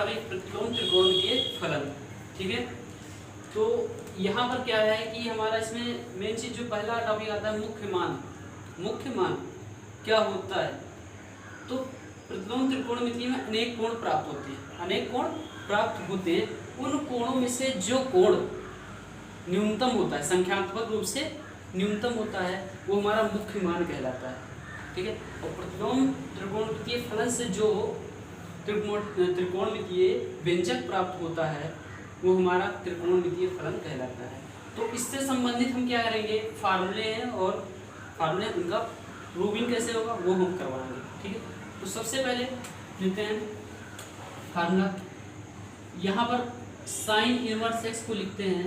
अब एक प्रतिलोम त्रिकोणमितीय फलन। ठीक है, तो यहाँ पर क्या है कि हमारा इसमें मेन चीज जो पहला टॉपिक आता है मुख्य मान। मुख्य मान क्या होता है, तो प्रतिलोम त्रिकोणमिति में अनेक कोण प्राप्त होते हैं, अनेक कोण प्राप्त होते हैं। उन कोणों में से जो कोण न्यूनतम होता है, संख्यात्मक रूप से न्यूनतम होता है, वो हमारा मुख्य मान कहलाता है। ठीक है, और प्रतिलोम त्रिकोणमितीय फलन से जो त्रिकोणमितीय व्यंजक प्राप्त होता है वो हमारा त्रिकोणमितीय फलन कहलाता है। तो इससे संबंधित हम क्या करेंगे, फार्मूले हैं और फार्मूले उनका प्रूविंग कैसे होगा वो हम करवाएंगे। ठीक है, तो सबसे पहले लेते हैं फार्मूला। यहाँ पर साइन इनवर्स एक्स को लिखते हैं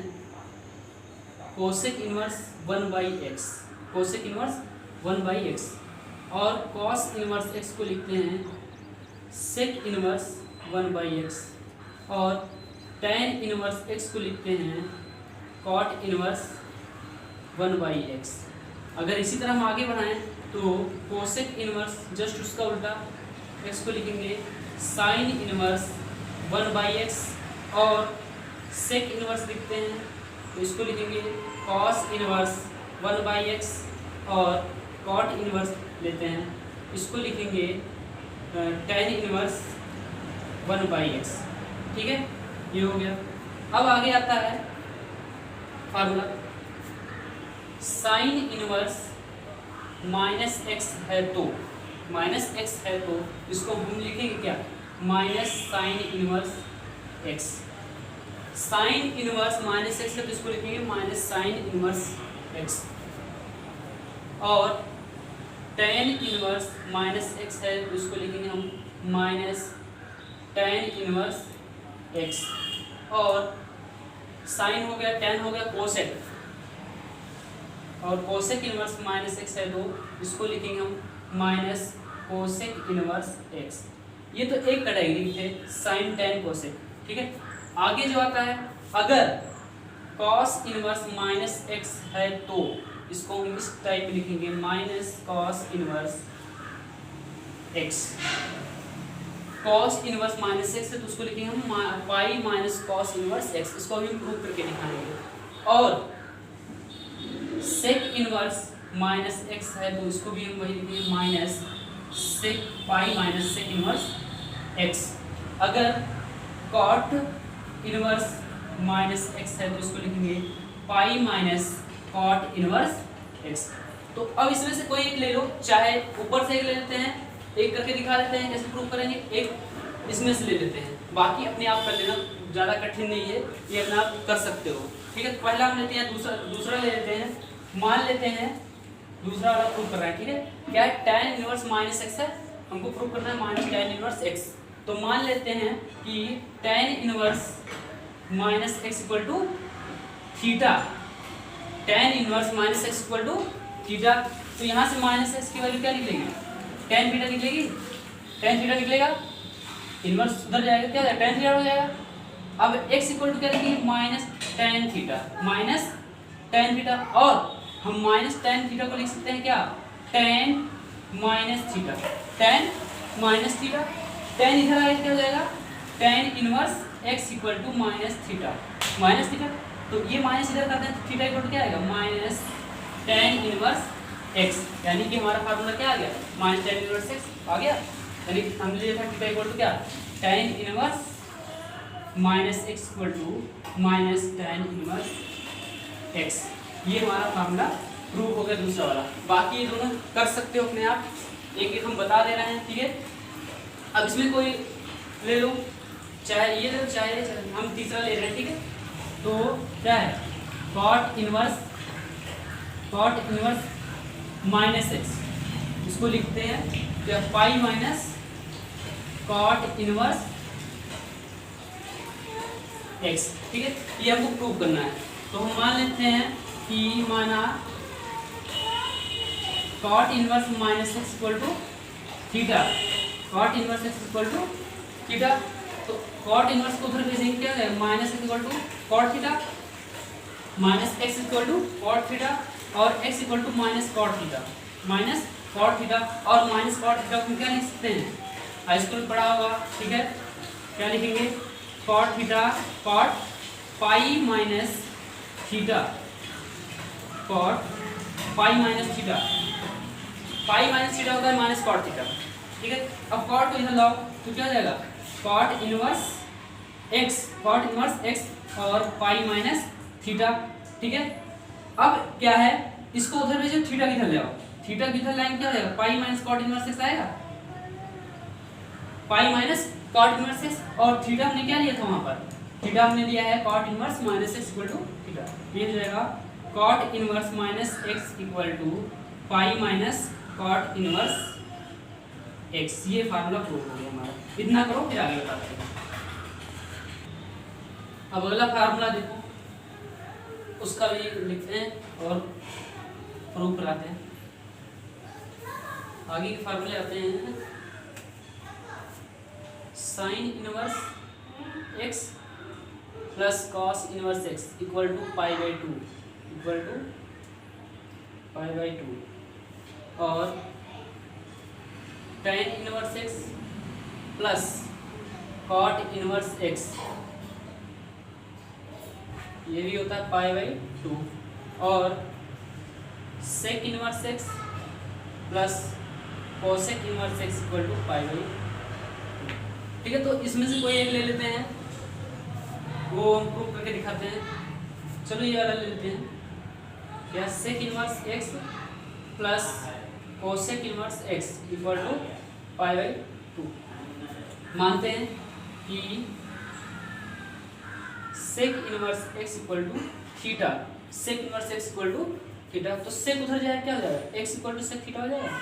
cosec inverse 1/x, cosec inverse 1/x, और कॉस इनवर्स एक्स को लिखते हैं सेक इनवर्स 1/x, और tan इनवर्स x को लिखते हैं cot इनवर्स 1/x। अगर इसी तरह हम आगे बढ़ाएं तो कोसेक इनवर्स जस्ट उसका उल्टा x को लिखेंगे साइन इनवर्स 1/x, और सेक इनवर्स लिखते हैं तो इसको लिखेंगे cos इनवर्स 1/x, और cot इनवर्स लेते हैं इसको लिखेंगे tan इनवर्स 1/x। ठीक है, ये हो गया। अब आगे आता है फार्मूला, साइन इनवर्स -x है तो, -x है तो इसको हम लिखेंगे क्या, minus sine inverse x। Sign inverse -x है तो इसको लिखेंगे माइनस साइन इनवर्स x, और tan इनवर्स -x है तो इसको लिखेंगे हम माइनस tan इनवर्स x, और साइन हो गया, tan हो गया कोसेक, और कोसेक इनवर्स -x है तो इसको लिखेंगे हम माइनस कोसेक इनवर्स x। ये तो एक कैटेगरी थे साइन tan कोसेक। ठीक है, आगे जो आता है अगर cos इनवर्स -x है तो इसको हम इस टाइप में लिखेंगे minus cos inverse x। cos inverse -x है तो उसको लिखेंगे हम pi minus cos inverse x, इसको अभी हम प्रूव करके दिखाएंगे। और sec इनवर्स -x है तो इसको भी हम वही लिखेंगे minus sec pi minus sec inverse x। अगर cot इनवर्स -x है तो इसको लिखेंगे pi minus cot inverse x। तो अब इसमें से कोई एक ले लो, चाहे ऊपर से एक ले लेते हैं, एक करके दिखा देते हैं कैसे प्रूव करेंगे, एक इसमें से ले लेते हैं, बाकी अपने आप कर लेना, ज़्यादा कठिन नहीं है, ये अपने आप कर सकते हो। ठीक है, पहला हम लेते हैं, दूसरा ले लेते हैं, मान लेते हैं दूसरा वाला प्रूव कर रहा है। ठीक है, क्या है, tan इनवर्स -x है, हमको प्रूव करना है माइनस tan इनवर्स x। तो मान लेते हैं कि tan inverse -x equal to theta, tan inverse -x equal to theta. तो यहाँ से -x की वैल्यू क्या निकलेगी, tan थीटा निकलेगी, tan थीटा निकलेगा, इनवर्स उधर जाएगा, क्या tan थीटा हो जाएगा। अब x इक्वल टू क्या लिखेंगे, minus tan theta, minus tan theta, और हम माइनस tan थीटा को लिख सकते हैं क्या, tan minus theta, tan minus theta, tan इधर आएगा क्या हो जाएगा, tan inverse x equal to minus theta, minus theta. तो ये माइनस इधर करते हैं तो थीटा इक्वल टू क्या आएगा, माइनस tan इनवर्स x, यानी कि हमारा फार्मूला क्या आ गया, माइनस tan इनवर्स x आ गया। यानी हम ले था थीटा इक्वल टू क्या, tan inverse minus x equal to minus tan inverse x। ये हमारा फार्मूला प्रूव हो गया दूसरा वाला। बाकी ये दोनों कर सकते हो अपने आप, एक एक हम बता दे रहे हैं। ठीक है, अब इसमें कोई ले लो, चाहे ये ले लो चाहे हम तीसरा ले रहे हैं। ठीक है, तो क्या है, cot इनवर्स -x, इसको लिखते हैं क्या, pi minus cot inverse x। ठीक है, ये हमको प्रूव करना है। तो हम मान लेते हैं कि माना cot inverse -x equal to theta, cot inverse x equal to theta. तो cot इनवर्स को उधर भेजेंगे क्या है, -x equal to cot theta, -x equal to cot theta, और x equal to minus cot theta, minus cot theta, और minus cot theta को क्या लिख सकते हैं, हाई स्कूल में पढ़ा होगा। ठीक है, क्या लिखेंगे, cot theta, cot pi minus theta, cot pi minus theta, pi minus theta होता है माइनस कॉट थीटा, ठीक है। अब कॉट को इधर लाओ तो क्या हो जाएगा, cot inverse x, cot inverse x और पाई माइनस थीटा, ठीक है। अब क्या है, इसको उधर भेजो, थीटा किधर ले आओ, थीटा किधर लाएंगे, क्या हो जाएगा, pi minus cot inverse x आएगा, pi minus cot inverse x, और थीटा हमने क्या लिया था वहां पर, थीटा हमने लिया है cot inverse minus x equal to theta, ये हो जाएगा cot inverse minus x equal to pi minus cot inverse x. ये फार्मूला प्रूव हो गया हमारा, इतना करो फिर आगे बताते हैं। अब अगला फार्मूला देखो, उसका भी लिखते हैं और प्रूफ कराते हैं। आगे के फार्मूले आते हैं, sine inverse x plus cos inverse x equal to pi by two, equal to pi by two, और tan inverse x plus cot inverse x, ये भी होता है पाई बाई टू, और sec inverse x plus cosec inverse x equal to pi by, ठीक है। तो इसमें से कोई एक ले लेते हैं, वो हम प्रूव करके दिखाते हैं। चलो ये वाला ले लेते हैं, क्या, sec inverse x plus cosec inverse x equal to pi by two. मानते हैं कि sec inverse x equal to theta, sec inverse x equal to theta, तो सेक उधर जाएगा, क्या हो जाएगा, x equal to sec theta हो जाएगा,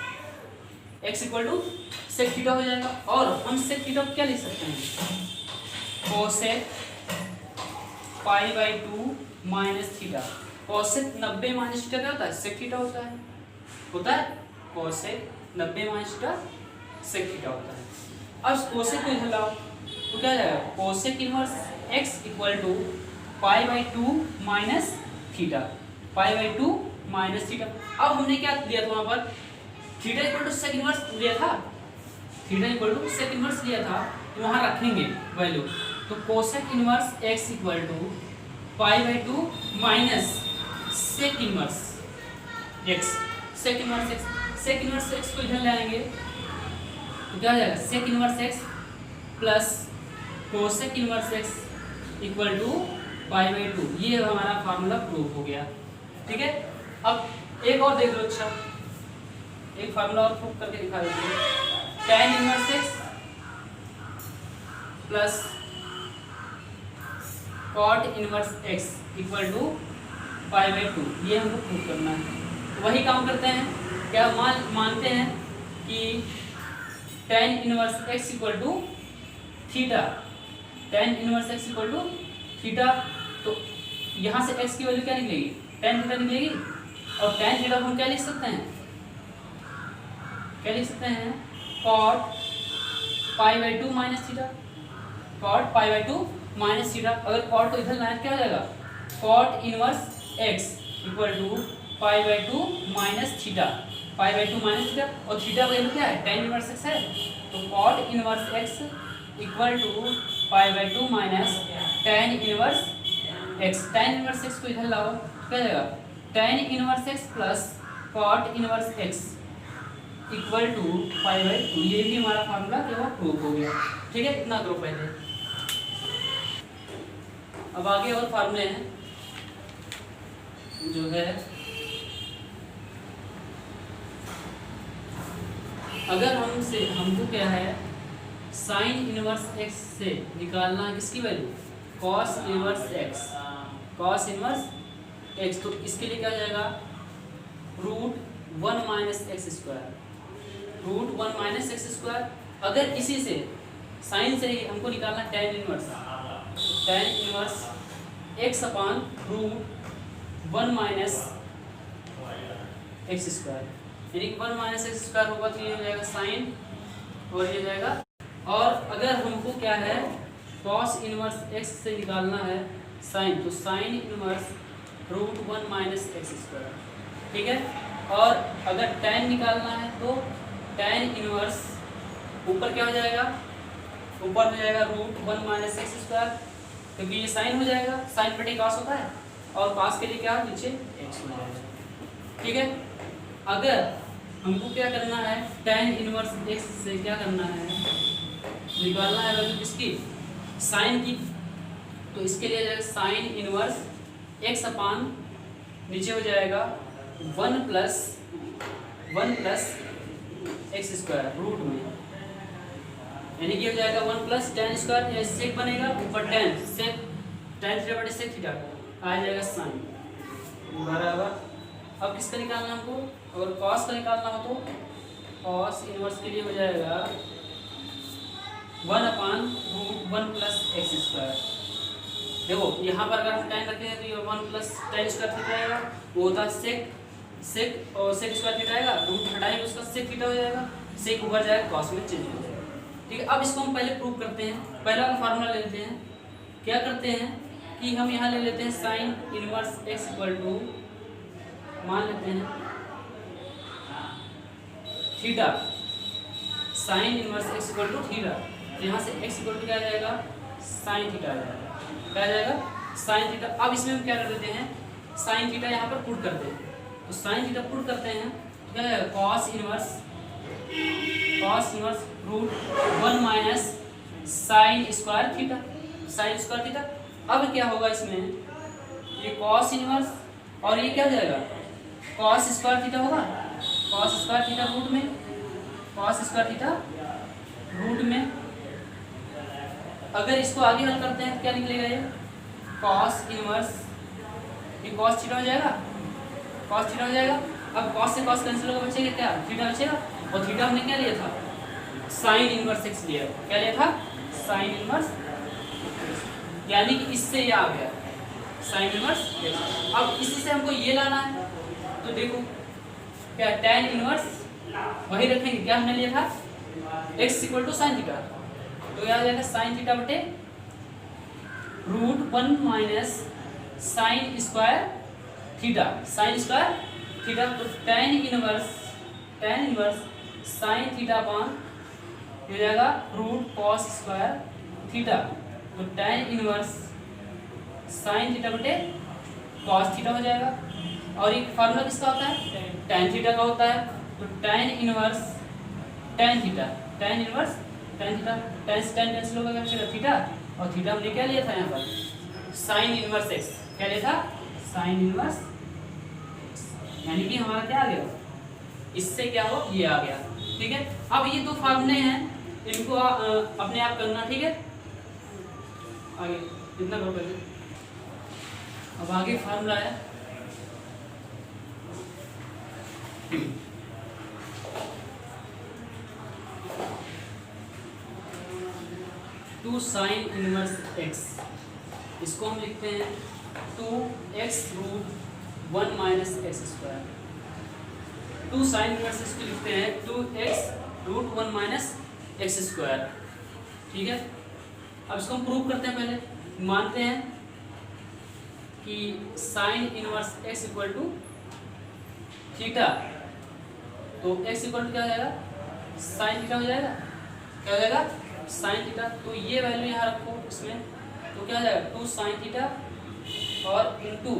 x equal to sec theta हो जाएगा। और हम सेक थीटा को क्या लिख सकते हैं, cosec pi by two minus theta, cosec 90 minus theta क्या होता है, सेक थीटा होता है, cosec 90 minus theta sec theta होता है। अब कोसेक को इधर लाओ तो क्या हो जाएगा, cosec inverse x equal to pi by two minus theta, pi by two minus theta. अब हमने क्या लिया था वहां पर, theta equal to sec inverse लिया था, theta equal to sec inverse लिया था, तो वहां रखेंगे वैल्यू, तो cosec inverse x equal to pi by two minus sec inverse x, sec inverse x, sec inverse x को इधर ले आएंगे तो क्या हो जाएगा, sec inverse x plus cosec inverse x equal to pi by two. ये हमारा फार्मूला प्रूव हो गया, ठीक है। अब एक और देख लो, अच्छा एक फार्मूला और प्रूव करके दिखा देते हैं, tan inverse x plus cot inverse x equal to pi by two, ये हमको प्रूव करना है। वही काम करते हैं, क्या मानते हैं कि tan inverse x equal to theta, tan inverse x equal to theta, तो यहाँ से x की वैल्यू क्या निकलेगी, tan थीटा निकलेगी, और tan थीटा को हम क्या लिख सकते हैं, क्या लिख सकते हैं, cot pi by two minus theta, cot pi by two minus theta. अगर cot को इधर लाए क्या हो जाएगा, cot inverse x equal to pi by two minus theta, pi by two minus theta, और थीटा वैल्यू क्या है, tan इनवर्स x है, तो cot inverse x equal to pi by two minus tan inverse x, tan inverse x को इधर लाओ क्या जाएगा, tan inverse x plus cot inverse x equal to pi by two. ये भी हमारा फार्मूला क्या हुआ, प्रूव हो गया, ठीक है। इतना करो पहले। अब आगे और फार्मूले हैं, जो है अगर हमको क्या है, साइन इनवर्स x से निकालना है किसकी value, cos inverse x, cos inverse x, तो इसके लिए क्या हो जाएगा, root 1 minus x square, root 1 minus x square. अगर इसी से साइन से ही हमको निकालना tan inverse, tan inverse x upon root 1 minus x square, यानी 1 माइनस एक्स स्क्वायर होगा तो ये हो जाएगा साइन, और ये जाएगा। और अगर हमको क्या है, कॉस इनवर्स x से निकालना है साइन, तो sine inverse root 1 minus x square, ठीक है। और अगर tan निकालना है तो tan इनवर्स ऊपर क्या हो जाएगा, ऊपर हो जाएगा रूट 1 माइनस एक्स स्क्वायर, क्योंकि ये साइन हो जाएगा, साइन बटे कॉस होता है, और कॉस के लिए क्या नीचे एक्स हो जाएगा। ठीक है, अगर हमको क्या करना है, tan इनवर्स एक्स से क्या करना है, निकालना है वैल्यू किसकी, साइन की, तो इसके लिए जाएगा साइन इनवर्स एक्स अपान नीचे हो जाएगा 1 प्लस एक्स स्क्वायर रूट में, यानी कि हो जाएगा 1 प्लस टेन स्क्वायर, या सेक बनेगा ऊपर टेन, सेक टेन थीटा बटे सेक थीटा आ जाएगा साइन बराबर। अब किसका निकालना हमको, अगर कॉस का निकालना हो तो कॉस इनवर्स के लिए हो जाएगा 1 upon root 1 plus x square. देखो यहाँ पर अगर हम टेन रखते हैं तो ये 1 प्लस टेन स्क्वायर थीटा आएगा, वो होता है सेक और सेक स्क्वायर थीटा आएगा, रूट हटाएंगे उसका सेक थीटा हो जाएगा, सेक ऊपर जाएगा कॉस में चेंज हो जाएगा। ठीक है, अब इसको हम पहले प्रूव करते हैं, पहला फार्मूला ले लेते हैं, क्या करते हैं कि हम यहाँ ले लेते हैं sine inverse x equal to, मान लेते हैं theta, sine inverse x equal to theta, तो यहाँ से एक्स इक्वल टू क्या आ जाएगा, साइन थीटा आ जाएगा, क्या आ जाएगा, साइन थीटा। अब इसमें हम क्या कर देते हैं, साइन थीटा यहाँ पर पुट करते हैं, तो साइन थीटा पुट करते हैं तो क्या आएगा, cos inverse root 1 minus sine square theta, sine square theta. अब क्या होगा इसमें, ये कॉस इनवर्स और ये क्या हो जाएगा, कॉस स्क्वायर थीटा होगा, कॉस स्क्वायर थीटा रूट में, कॉस स्क्वायर थीटा रूट में। अगर इसको आगे हल करते हैं तो क्या निकलेगा, ये कॉस इनवर्स, ये कॉस थीटा हो जाएगा, कॉस थीटा हो जाएगा। अब कॉस से कॉस कैंसिल होगा, बचेगा क्या, थीटा बचेगा, और थीटा हमने क्या लिया था, साइन इनवर्स एक्स लिया, क्या लिया था, साइन इनवर्स, यानी कि इससे ये आ गया साइन इनवर्स एक्स। अब इसी से हमको ये लाना है, तो देखो क्या tan इनवर्स वही रखेंगे, क्या हमने लिया था x equal to sine theta, तो क्या आ जाएगा साइन थीटा बटे root 1 minus sine square theta, sine square theta, तो tan inverse sine theta upon हो जाएगा रूट कॉस स्क्वायर थीटा, तो tan इनवर्स साइन थीटा बटे कॉस थीटा हो जाएगा। और एक फार्मूला किसका होता है, tan थीटा का होता है, तो tan inverse tan theta, tan inverse tan theta, tan से tan कैंसिल होगा, क्या थीटा, और थीटा हमने क्या लिया था यहाँ पर, साइन इनवर्स x, क्या लिया था, साइन इनवर्स, यानी कि हमारा क्या आ गया, इससे क्या हो, ये आ गया। ठीक है, अब ये दो फार्मूले हैं, इनको अपने आप करना, ठीक है, आगे इतना करो पहले। अब आगे फार्मूला है टू साइन इनवर्स एक्स, इसको हम लिखते हैं 2x root 1 minus x square, two sine inverse इसको लिखते हैं 2x root 1 minus x square. ठीक है, अब इसको हम प्रूव करते हैं, पहले मानते हैं कि sine inverse x equal to theta, तो x इक्वल टू क्या हो जाएगा, साइन थीटा हो जाएगा, क्या हो जाएगा, साइन थीटा। तो ये वैल्यू यहाँ रखो इसमें, तो क्या हो जाएगा 2 साइन थीटा और इनटू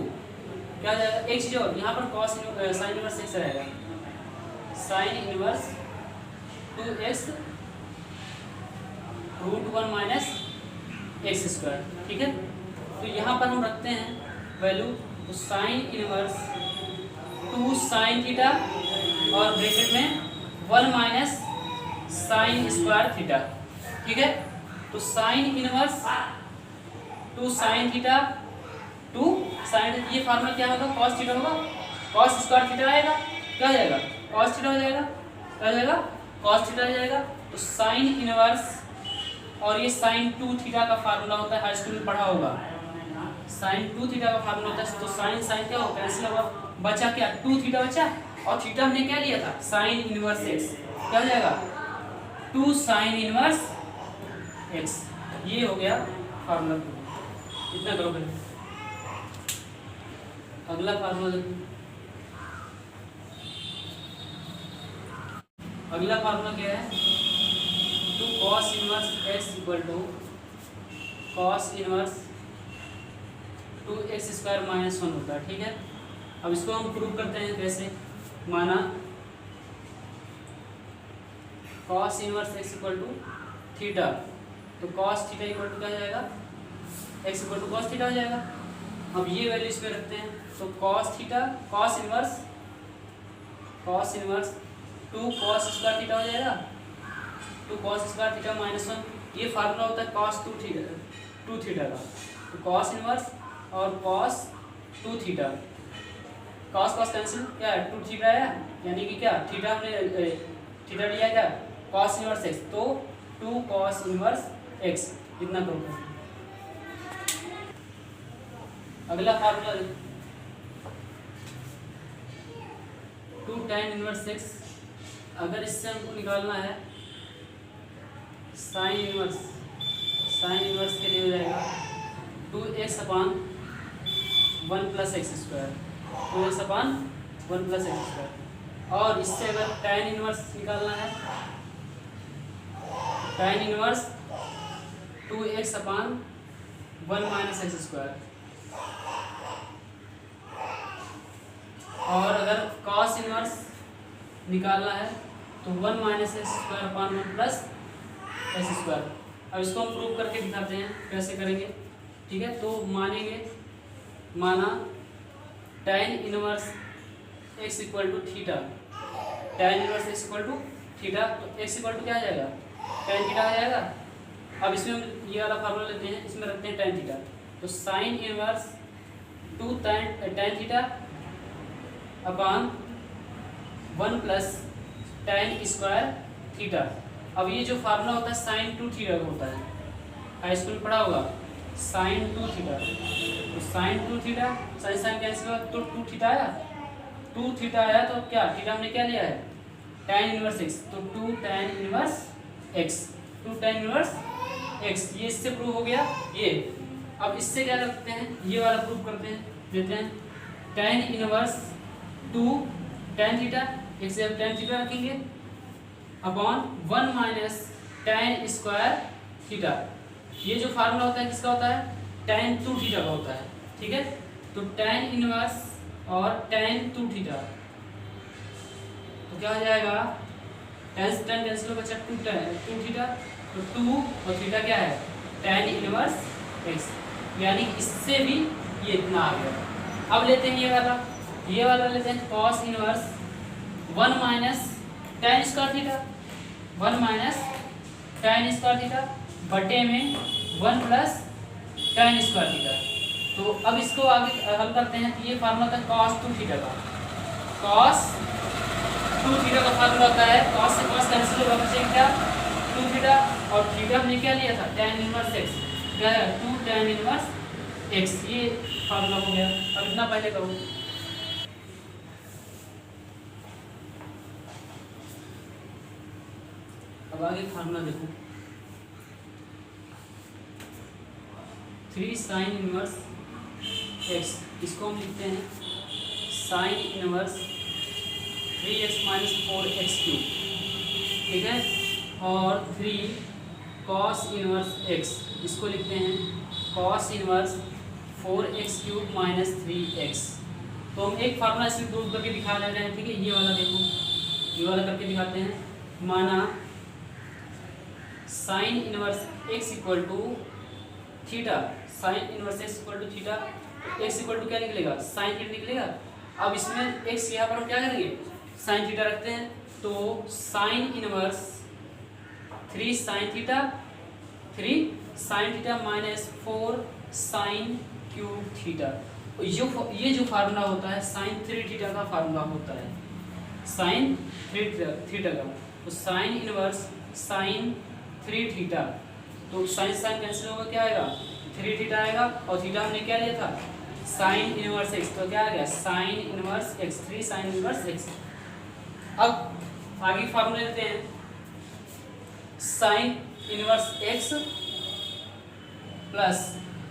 क्या हो जाएगा, एक चीज़ और यहाँ पर कॉस साइन इनवर्स x रहेगा, sine inverse 2x root 1 minus x square. ठीक है, तो यहाँ पर हम रखते हैं वैल्यू, तो साइन इनवर्स 2 साइन थीटा और ब्रैकेट में 1 माइनस साइन स्क्वायर थीटा। ठीक है, तो sine inverse 2 sine theta 2 sine, ये फार्मूला क्या होगा, कॉस थीटा होगा, कॉस स्क्वायर थीटा आएगा, क्या हो जाएगा, कॉस थीटा हो जाएगा, क्या हो जाएगा, कॉस थीटा हो जाएगा। तो साइन इनवर्स, और ये साइन 2 थीटा का फार्मूला होता है, हाई स्कूल में पढ़ा होगा, साइन 2 थीटा का फार्मूला होता है, तो साइन साइन क्या होगा, कैंसिल होगा, बचा क्या 2 थीटा बचा, और थीटा हमने क्या लिया था, साइन इनवर्स एक्स, क्या हो जाएगा 2 साइन इनवर्स एक्स, ये हो गया फार्मूला। इतना करो पहले, अगला फार्मूला देखो, अगला फार्मूला क्या है, into cos inverse x equal to cos inverse 2x square minus 1 होता है। ठीक है, अब इसको हम प्रूव करते हैं कैसे। माना cos inverse x equal to theta, तो कॉस थीटा इक्वल टू क्या हो जाएगा, x equal to cos theta हो जाएगा। अब ये वैल्यू इसमें रखते हैं, तो cos theta cos inverse 2 cos square theta हो जाएगा, 2 कॉस स्क्वायर थीटा माइनस 1। ये फार्मूला होता है कॉस 2 थीटा का, तो कॉस इनवर्स और कॉस 2 थीटा, कॉस कैंसिल, क्या है 2 थीटा है, यानी कि क्या थीटा हमने थीटा लिया क्या कॉस इनवर्स एक्स, तो 2 कॉस इनवर्स एक्स, इतना प्रूव करते हैं। अगला फार्मूला 2 tan इनवर्स एक्स, अगर इससे हमको निकालना है साइन इनवर्स के लिए हो जाएगा 2x अपान 1 प्लस एक्स स्क्वायर, 2x अपान 1 प्लस एक्स स्क्वायर। और इससे अगर tan इनवर्स निकालना है, tan इनवर्स 2x अपान 1 माइनस एक्स स्क्वायर। और अगर cos इनवर्स निकालना है तो 1 minus x square upon 1 plus x square. अब इसको हम प्रूव करके दिखाते हैं कैसे करेंगे। ठीक है, तो माना tan inverse x equal to theta, tan inverse x equal to theta, तो एक्स इक्वल टू क्या आ जाएगा tan थीटा आ जाएगा। अब इसमें हम ये वाला फार्मूला लेते हैं, इसमें रखते हैं tan थीटा, तो sine inverse 2 tan theta upon 1 plus tan square theta. अब ये जो फार्मूला होता है साइन 2 थीटा का होता है, हाई स्कूल में पढ़ा होगा, साइन 2 थीटा, तो साइन 2 थीटा साइन कैंसिल हुआ, तो 2 थीटा आया, 2 थीटा आया, तो क्या थीटा हमने क्या लिया है tan इनवर्स एक्स, तो 2 tan inverse x, 2 tan inverse x, ये इससे प्रूव हो गया ये। अब इससे क्या करते हैं, ये वाला प्रूव करते हैं, देते हैं tan इनवर्स 2 tan थीटा, एक से अब tan थीटा रखेंगे upon 1 minus tan square theta. ये जो फार्मूला होता है किसका होता है tan 2 थीटा का होता है। ठीक है, तो tan इनवर्स और tan 2 थीटा, तो क्या हो जाएगा tan कैंसिल होगा, 2 थीटा, तो 2 और थीटा क्या है tan इनवर्स एक्स, यानी इससे भी ये इतना आ गया। अब लेते हैं ये वाला लेते हैं cos inverse 1 minus tan square theta, 1 minus tan square theta बटे में 1 प्लस tan स्क्वायर थीटा। तो अब इसको आगे हल करते हैं, तो ये फार्मूला था cos 2 थीटा का, cos 2 थीटा का फार्मूला होता है, cos से cos कैंसिल होगा, बचेगा क्या 2 थीटा, और थीटा हमने क्या लिया था tan इनवर्स एक्स, क्या है 2 tan इनवर्स एक्स, ये फार्मूला हो गया। अब इतना पहले करो, अब आगे फार्मूला देखो, 3 साइन इनवर्स एक्स, इसको हम लिखते हैं sine inverse 3x minus 4x cube. ठीक है, और 3 कॉस इनवर्स एक्स, इसको लिखते हैं cos inverse 4x cube minus 3x। तो हम एक फार्मूला इसमें प्रूव करके दिखा ले रहे हैं। ठीक है, ये वाला देखो, ये वाला करके दिखाते हैं। माना sine inverse x equal to theta, sine inverse x equal to theta, x equal to क्या निकलेगा साइन थीटा निकलेगा। अब इसमें एक्स यहाँ पर हम क्या करेंगे साइन थीटा रखते हैं, तो sine inverse 3 sine theta minus 4 sine cube theta. ये जो फार्मूला होता है साइन 3 थीटा का फार्मूला होता है, साइन 3 थीटा का, तो साइन इनवर्स साइन 3 थीटा, तो साइन कैंसिल होगा, क्या आएगा 3 थीटा आएगा, और थीटा हमने क्या लिया था साइन इनवर्स एक्स, तो क्या आ गया sine inverse x, 3 sine inverse x. अब आगे फार्मूला लेते हैं, sine inverse x plus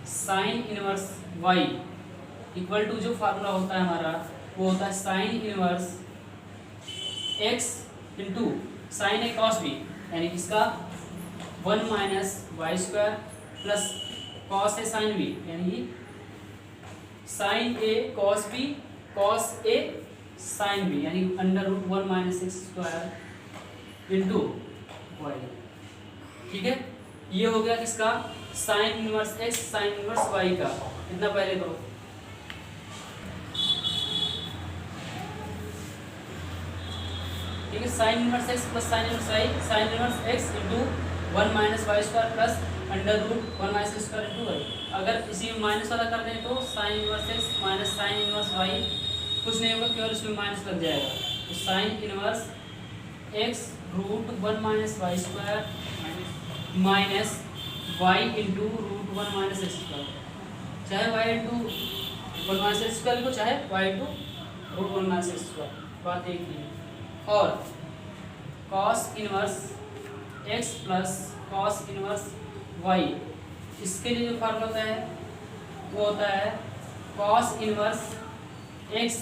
sine inverse y equal to, जो फार्मूला होता है हमारा वो होता है sine inverse x into sine A cos B, यानी किसका 1 minus y square plus cos A sine B, यानी sine A cos B cos A sine B, यानी under root 1 minus x square into Y. ठीक है, ये हो गया किसका, sine inverse x sine inverse y का। इतना पहले करो। ठीक है, sine inverse x plus sine inverse y, sine inverse x into 1 minus y square plus under root 1 minus square into y. अगर इसी में माइनस वाला कर दें तो sine inverse x minus sine inverse y, कुछ नहीं होगा, केवल इसमें माइनस लग जाएगा। तो sine inverse x root 1 minus y square minus y into root 1 minus x square, चाहे y into 1 minus x square को, चाहे y into root 1 minus x square, बात एक ही है। और cos inverse x plus cos inverse y, इसके लिए जो फार्मूला होता है वो होता है कॉस इनवर्स एक्स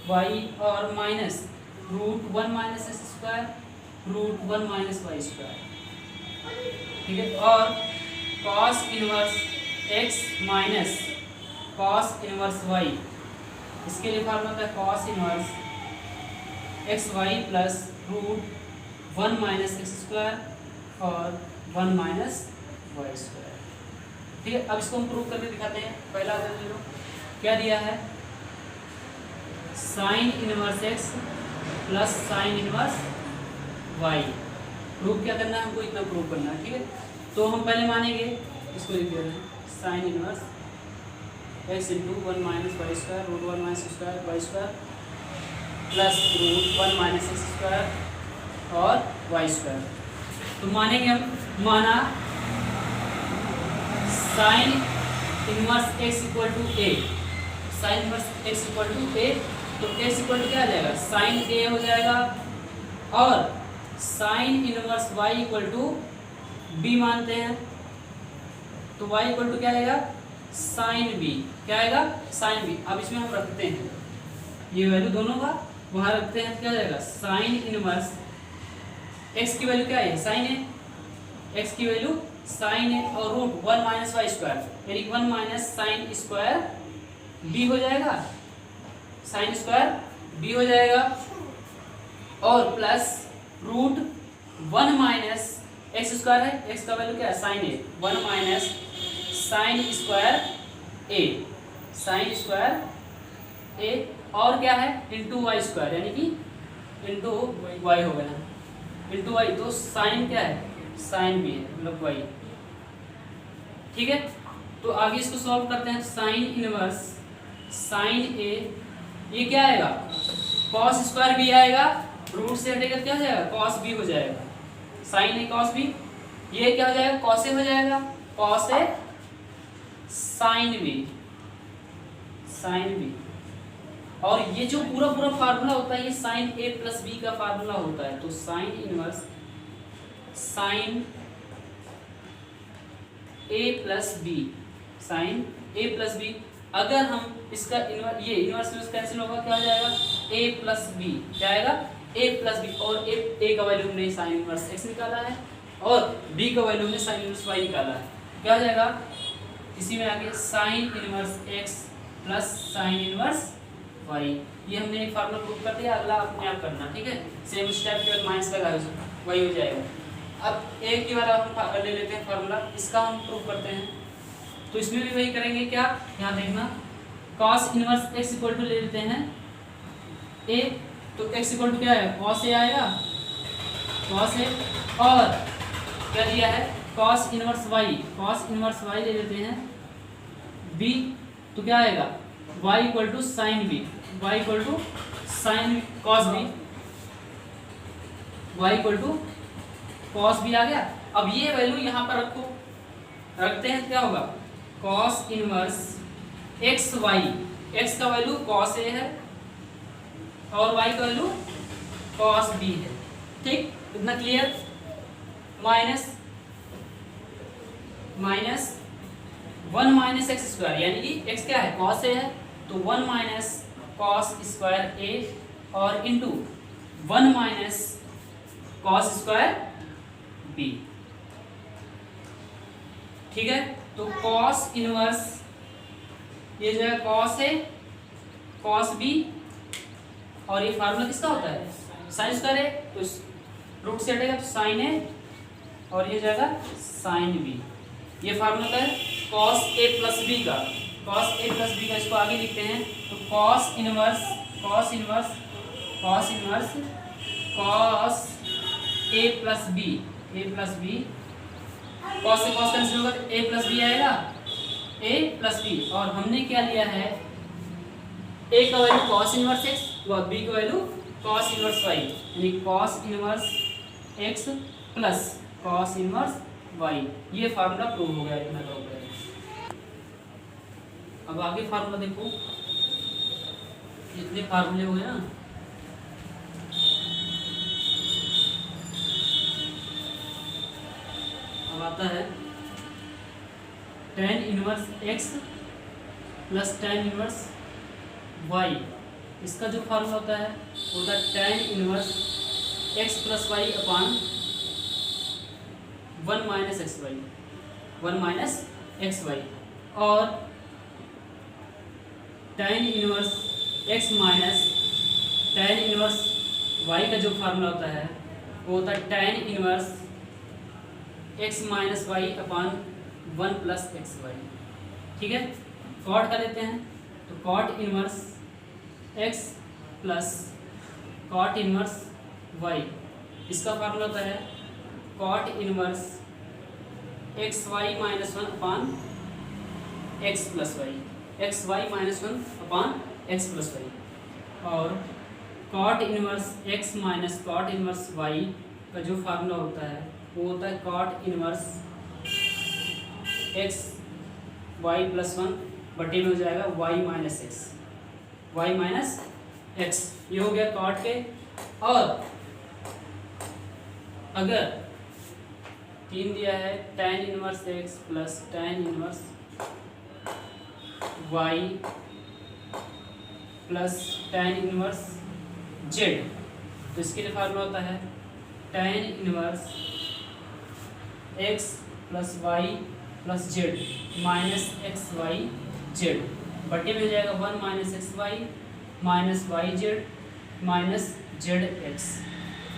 वाई और minus root 1 minus x square root 1 minus y square. ठीक है, और cos inverse x minus cos inverse y, इसके लिए फार्मूला होता है cos inverse x y plus root 1 minus x square और 1 माइनस वाई स्क्वायर। ठीक है, अब इसको हम प्रूव करके दिखाते हैं। पहला ले लो, क्या दिया है, sine inverse x plus sine inverse y. Prove क्या करना है हमको, इतना प्रूव करना है। ठीक है, तो हम पहले मानेंगे, इसको लिख दे रहे हैं sine inverse x into 1 minus y square root 1 minus square y square plus root 1 minus x square और वाई स्क्वायर। तो मानेंगे हम, माना sine inverse x equal to A, sine inverse x equal to A, तो x equal to क्या आ जाएगा, sign ए हो जाएगा, और sine inverse y equal to b मानते हैं, तो वाई इक्वल टू क्या आएगा, साइन बी। क्या आएगा, साइन बी। अब इसमें हम रखते हैं ये वैल्यू दोनों का, वहां रखते हैं, क्या जाएगा, साइन इनवर्स एक्स की वैल्यू क्या है, साइन है, एक्स की वैल्यू साइन है, और रूट 1 माइनस वाई स्क्वायर, यानी 1 माइनस साइन स्क्वायर बी हो जाएगा, साइन स्क्वायर बी हो जाएगा, और plus root 1 minus x square है, एक्स का वैल्यू क्या है, sine a, 1 minus sine square a, sine square a, और क्या है, इंटू वाई स्क्वायर, यानी कि इंटू वाई हो गया, इंटू वाई, तो साइन क्या है, साइन बी है, मतलब वाई। ठीक है, तो आगे इसको सॉल्व करते हैं। साइन इनवर्स साइन ए, ये क्या आएगा, कॉस स्क्वायर बी आएगा, रूट से हटेगा क्या हो जाएगा, कॉस बी हो जाएगा, साइन ए कॉस बी, ये क्या हो जाएगा, कॉस ए हो जाएगा, cos A sine B, sine B. और ये जो पूरा पूरा फार्मूला होता है ये साइन ए प्लस बी का फार्मूला होता है। तो साइन इनवर्स साइन ए प्लस बी, साइन ए प्लस बी, अगर हम इसका ये इनवर्स कैंसिल होगा, क्या हो जाएगा, ए प्लस बी, क्या आएगा, ए प्लस बी, और ए का वैल्यू हमने साइन इनवर्स एक्स निकाला है, और बी का वैल्यू हमने साइन इनवर्स वाई निकाला है, क्या हो जाएगा, इसी में आगे sine inverse x plus sine inverse y. ये हमने एक फार्मूला प्रूव कर दिया, अगला अपने आप करना। ठीक है, सेम स्टेप केवल माइनस लगा वही हो जाएगा। अब एक ही बार हम ले लेते हैं फार्मूला, इसका हम प्रूव करते हैं। तो इसमें भी वही करेंगे, क्या, यहाँ देखना, cos inverse x equal to ले लेते हैं ए, तो एक्स इक्वल टू क्या है, कॉस ए आएगा, कॉस ए, और क्या दिया है, cos inverse y, cos inverse y ले लेते हैं बी, तो क्या आएगा, y equal to sine B, y equal to sine cos B, y equal to cos B आ गया। अब ये वैल्यू यहाँ पर रखो, रखते हैं, क्या होगा, cos inverse x y, x का वैल्यू कॉस ए है और वाई का वैल्यू कॉस बी है। ठीक, इतना clear. Minus 1 minus x square, यानी कि एक्स क्या है, कॉस ए है, तो 1 माइनस कॉस स्क्वायर ए, और into 1 minus cos square b. ठीक है, तो कॉस इनवर्स ये जो है कॉस ए कॉस बी, और ये फार्मूला किसका होता है साइन स्क्वायर ए, तो रूट से हटेगा तो साइन ए और ये जाएगा साइन बी। ये फार्मूला है कॉस ए प्लस बी का, कॉस ए प्लस बी का। इसको आगे लिखते हैं तो cos inverse cos inverse cos inverse cos A plus B, A plus B, cos से कॉस कैंसिल होगा तो ए प्लस बी आएगा, ए प्लस बी। और हमने क्या लिया है ए का वैल्यू कॉस इनवर्स एक्स व बी का वैल्यू कॉस इनवर्स वाई, यानी cos inverse x plus cos inverse y. ये फार्मूला प्रूव हो गया इतना करो। अब आगे फार्मूला देखो, इतने फार्मूले हो गए ना। अब आता है tan inverse x plus tan inverse y. इसका जो फार्मूला होता है वो होता है tan inverse x plus y upon 1 minus x y, 1 minus x y. और tan inverse x minus tan inverse y का जो फार्मूला होता है वो होता है tan inverse x minus y upon 1 plus x y. ठीक है, कॉट का लेते हैं तो cot inverse x plus cot inverse y. इसका फार्मूला होता है cot inverse x y minus 1 upon x plus y, x y minus 1 upon x plus y. और cot inverse x minus cot inverse y का जो formula होता है वो होता है cot inverse x y plus 1 बटे में हो जाएगा y minus x, y minus x. ये हो गया कॉट के। और अगर 3 दिया है tan inverse x plus tan inverse y plus tan inverse z, तो इसके लिए फार्मूला होता है tan inverse x plus y plus z minus x y z बटे में हो जाएगा 1 minus x y minus y z minus z x.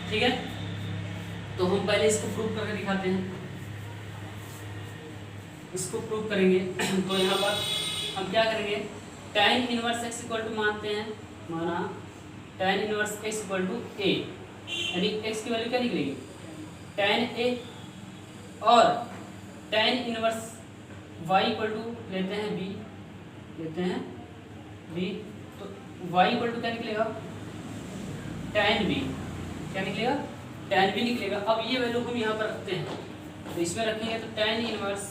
ठीक है, तो हम पहले इसको प्रूव करके दिखाते हैं। इसको प्रूव करेंगे तो यहाँ पर हम क्या करेंगे tan inverse x equal to मानते हैं, माना tan inverse x equal to A, यानी एक्स की वैल्यू क्या निकलेगी tan ए, और tan inverse y equal to लेते हैं b, लेते हैं b, तो y इक्वल टू क्या निकलेगा tan b, क्या निकलेगा tan b निकलेगा। अब ये वैल्यू हम यहाँ पर रखते हैं तो इसमें रखेंगे तो tan inverse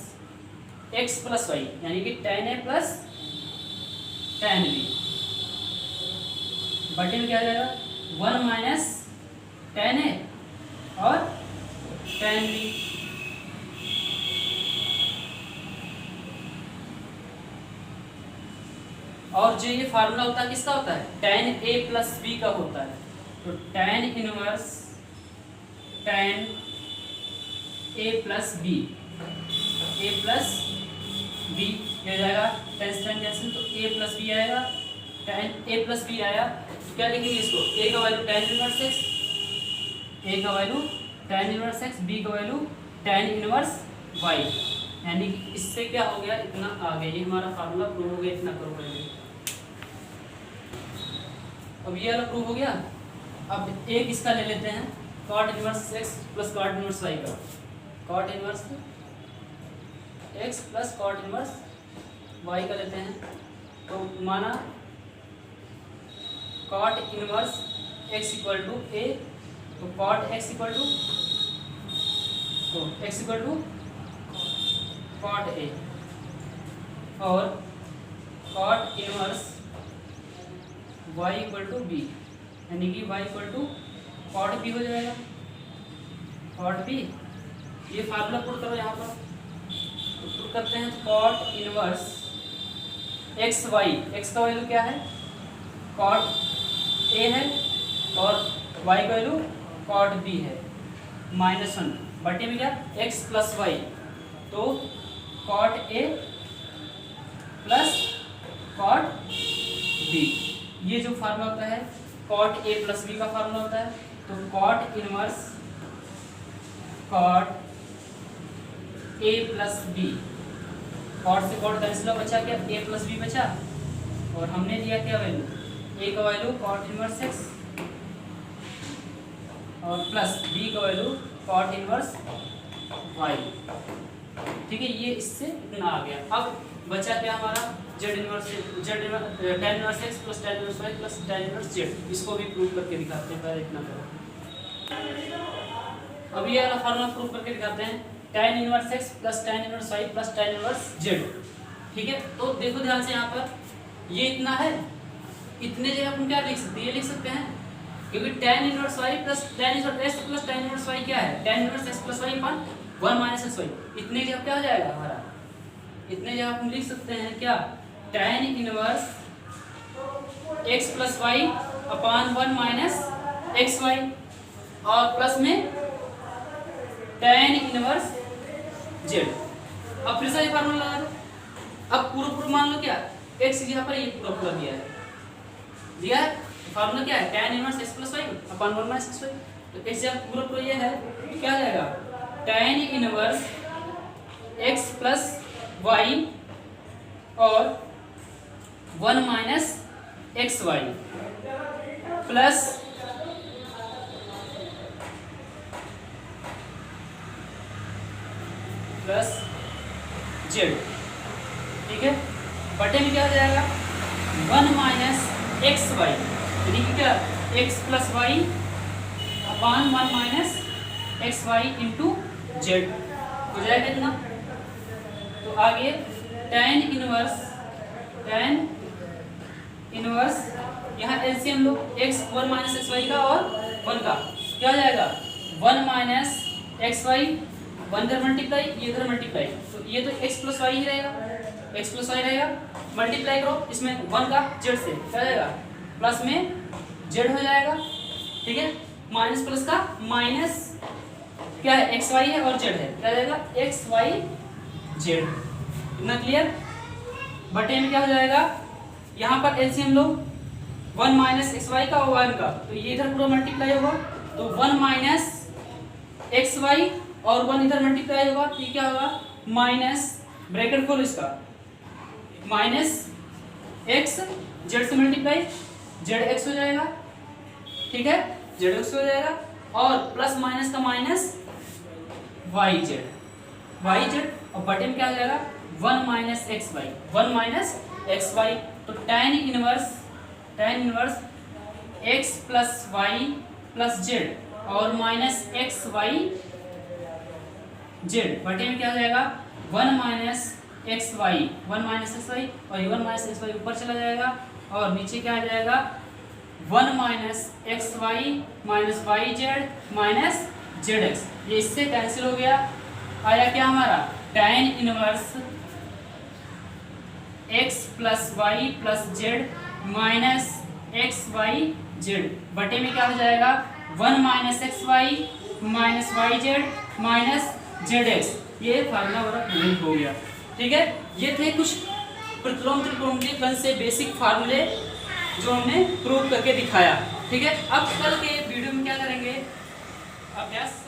x plus y, यानी कि tan a plus tan b बटे में क्या आ जाएगा 1 माइनस tan a और tan b। और जो ये फार्मूला होता है किसका होता है tan a प्लस b का होता है, तो tan inverse tan a plus b, a plus b ये जाएगा tan से tan कैंसिल तो a प्लस b आएगा, tan a प्लस b आया तो क्या लिखेंगे इसको a का value tan inverse x, a का value tan inverse x, b का वैल्यू tan इनवर्स y, यानी कि इससे क्या हो गया इतना आ गया। ये हमारा फार्मूला प्रूव हो गया, इतना करो पहले। अब ये वाला प्रूव हो गया। अब एक इसका ले लेते हैं cot inverse x plus cot inverse y का, cot inverse x plus cot inverse y का लेते हैं। तो माना cot inverse x equal to A, तो cot x equal to x equal to cot A, और cot inverse y equal to B, यानी कि y equal to cot B हो जाएगा, कॉट बी। ये फार्मूला पुट करो यहाँ पर, तो पुट करते हैं cot inverse x y, x का वैल्यू क्या है कॉट ए है और y का वैल्यू कॉट बी है, -1 बटे में क्या x प्लस वाई, तो cot a plus cot B, ये जो फार्मूला होता है कॉट ए प्लस बी का फार्मूला होता है। तो cot inverse cot a plus b, cot से कॉट कैंसिल हो, बचा क्या ए प्लस बी बचा, और हमने दिया क्या वैल्यू, ए का वैल्यू कॉट इनवर्स एक्स और प्लस बी का वैल्यू कॉट इनवर्स वाई। ठीक है, ये इससे इतना आ गया। अब बचा क्या हमारा z inverse tan inverse x plus tan inverse y plus tan inverse z. इसको भी प्रूव करके दिखाते हैं, पहले इतना करो। अब ये वाला फार्मूला प्रूव करके दिखाते हैं, tan inverse x plus tan inverse y plus tan inverse z. ठीक है, तो देखो ध्यान से, यहाँ पर ये इतना है, इतने जगह हम क्या लिख सकते हैं, ये लिख सकते हैं, क्योंकि tan inverse y plus tan inverse x plus tan inverse y क्या है, tan inverse x plus y upon 1 minus x y. इतने जगह क्या हो जाएगा हमारा, इतने जगह हम लिख सकते हैं क्या, tan inverse x plus y upon 1 minus x y, और प्लस में tan इनवर्स जेड। अब फिर से फार्मूला लगा दो। अब पूरा मान लो क्या, x की जगह पर ये पूरा दिया है, फार्मूला क्या है, tan inverse x plus y upon 1 minus x y. तो x जगह पूरा ये है, तो क्या आ जाएगा, tan inverse x plus y और 1 minus x y plus z. ठीक है, बटे में क्या हो जाएगा 1 माइनस एक्स वाई, यानी कि क्या x plus y upon 1 minus x y into z हो जाएगा इतना। तो आगे tan इनवर्स यहाँ एलसीएम लो, x 1 माइनस एक्स वाई का और 1 का क्या हो जाएगा 1 माइनस एक्स वाई, 1 इधर मल्टीप्लाई, ये इधर मल्टीप्लाई, तो ये तो x प्लस वाई ही रहेगा, x प्लस वाई रहेगा, मल्टीप्लाई करो इसमें 1 का जेड से क्या जाएगा, प्लस में जेड हो जाएगा। ठीक है, माइनस प्लस का माइनस क्या है, एक्स वाई है और जेड है, क्या जाएगा एक्स वाई जेड। इतना क्लियर। बटे में क्या हो जाएगा, यहाँ पर एलसीएम लो 1 माइनस एक्स वाई का और 1 का, तो ये इधर पूरा मल्टीप्लाई होगा, तो 1 माइनस एक्स वाई और 1 इधर मल्टीप्लाई होगा, तो ये क्या होगा माइनस, ब्रैकेट खोलो इसका, माइनस एक्स जेड से मल्टीप्लाई, जेड एक्स हो जाएगा। ठीक है, जेड एक्स हो जाएगा, और प्लस माइनस का माइनस वाई जेड, और बटे में क्या हो जाएगा 1 minus x y, 1 minus x y. तो tan inverse x plus y plus z और माइनस एक्स वाई जेड, बटे में क्या हो जाएगा 1 minus x y, 1 minus x y, और 1 माइनस एक्स वाई ऊपर चला जाएगा, और नीचे क्या आ जाएगा 1 minus x y minus y z minus z x. ये इससे कैंसिल हो गया, आया क्या हमारा tan inverse x plus y plus z minus x y z, बटे में क्या हो जाएगा 1 minus x y minus y z minus z x. ये फार्मूला हमारा प्रूव हो गया। ठीक है, ये थे कुछ प्रतिलोम त्रिकोणमितीय फलन से बेसिक फार्मूले जो हमने प्रूव करके दिखाया। ठीक है, अब कल के वीडियो में क्या करेंगे, अभ्यास